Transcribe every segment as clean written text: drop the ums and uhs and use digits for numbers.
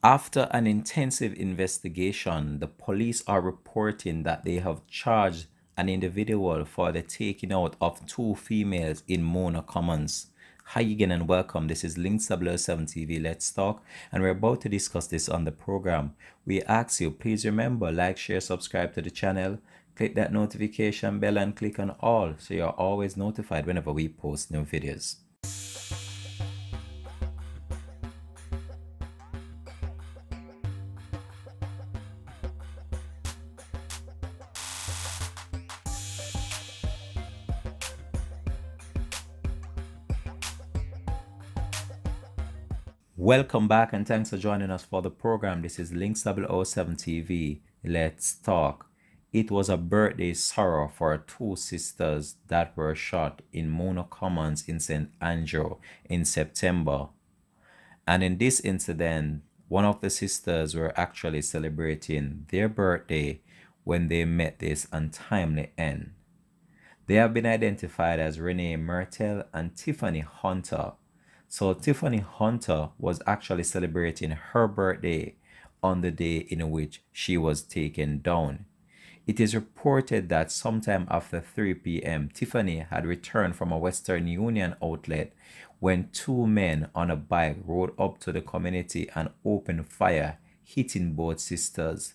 After an intensive investigation, the police are reporting that they have charged an individual for the taking out of two females in Mona Commons. Hi again and welcome. This is Links 007 TV Let's Talk, and we're about to discuss this on the program. We ask you, please remember, like, share, subscribe to the channel, click that notification bell and click on all so you're always notified whenever we post new videos. Welcome back and thanks for joining us for the program. This is Links 007 TV. Let's talk. It was a birthday sorrow for two sisters that were shot in Mona Commons in St. Andrew in September. And in this incident, one of the sisters were actually celebrating their birthday when they met this untimely end. They have been identified as Renee Mertel and Tiffany Hunter. So Tiffany Hunter was actually celebrating her birthday on the day in which she was taken down. It is reported that sometime after 3 p.m., Tiffany had returned from a Western Union outlet when two men on a bike rode up to the community and opened fire, hitting both sisters.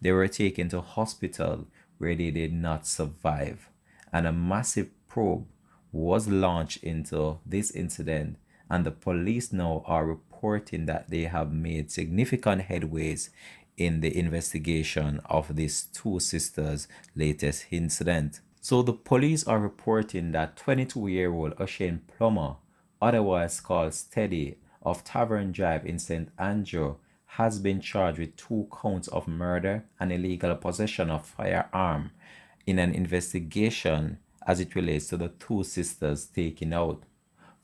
They were taken to hospital where they did not survive, and a massive probe was launched into this incident, and the police now are reporting that they have made significant headways in the investigation of these two sisters' latest incident. So the police are reporting that 22-year-old O'Shane Plummer, otherwise called Steady, of Tavern Drive in St. Andrew, has been charged with 2 counts of murder and illegal possession of firearm in an investigation as it relates to the two sisters taken out.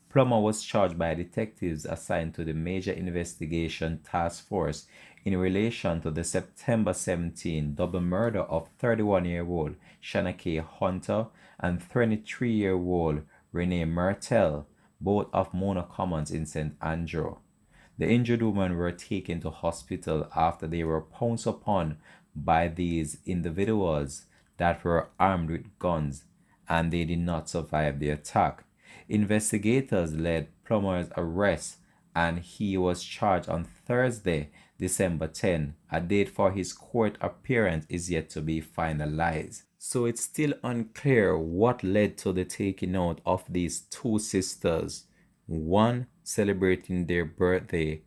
Plummer was charged by detectives assigned to the Major Investigation Task Force in relation to the September 17 double murder of 31-year-old Shanna K. Hunter and 23-year-old Renee Mertel, both of Mona Commons in St. Andrew. The injured women were taken to hospital after they were pounced upon by these individuals that were armed with guns, and they did not survive the attack. Investigators led Plummer's arrest, and he was charged on Thursday, December 10. A date for his court appearance is yet to be finalized. So it's still unclear what led to the taking out of these two sisters, one celebrating their birthday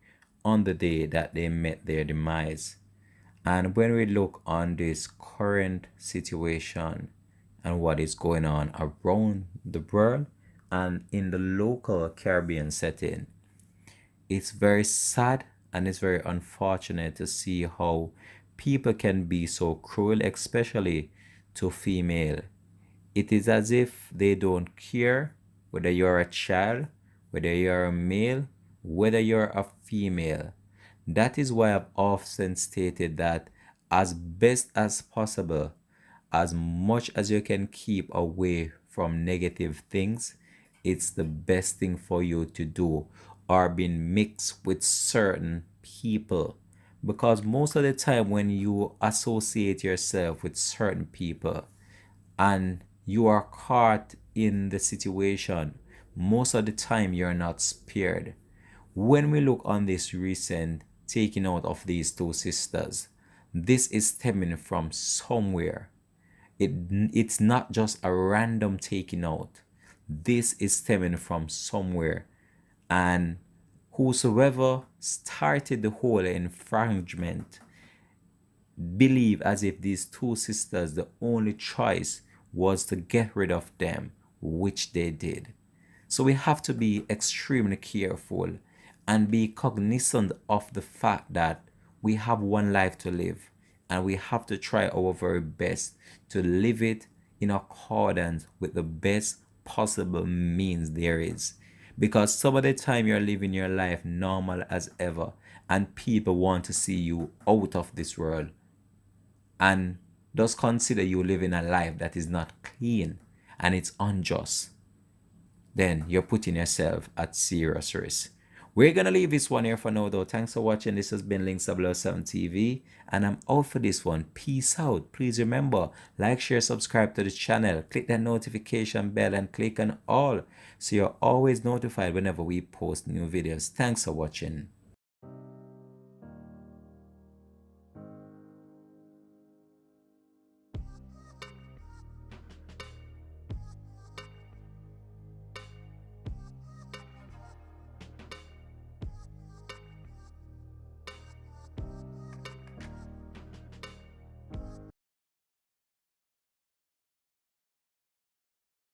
on the day that they met their demise. And when we look on this current situation and what is going on around the world and in the local Caribbean setting, it's very sad and it's very unfortunate to see how people can be so cruel, especially to female. It is as if they don't care whether you're a child, whether you're a male, whether you're a female. That is why I've often stated that as best as possible, as much as you can keep away from negative things, it's the best thing for you to do, or being mixed with certain people. Because most of the time when you associate yourself with certain people and you are caught in the situation, most of the time you're not spared. When we look on this recent taking out of these two sisters, this is stemming from somewhere. It's not just a random taking out. This is stemming from somewhere. And whosoever started the whole infringement believe as if these two sisters, the only choice was to get rid of them, which they did. So we have to be extremely careful and be cognizant of the fact that we have one life to live, and we have to try our very best to live it in accordance with the best possible means there is. Because some of the time you're living your life normal as ever, and people want to see you out of this world and just consider you living a life that is not clean and it's unjust, then you're putting yourself at serious risk. We're gonna leave this one here for now though. Thanks for watching. This has been Links 007 TV, and I'm out for this one. Peace out. Please remember, like, share, subscribe to the channel, click that notification bell and click on all so you're always notified whenever we post new videos. Thanks for watching.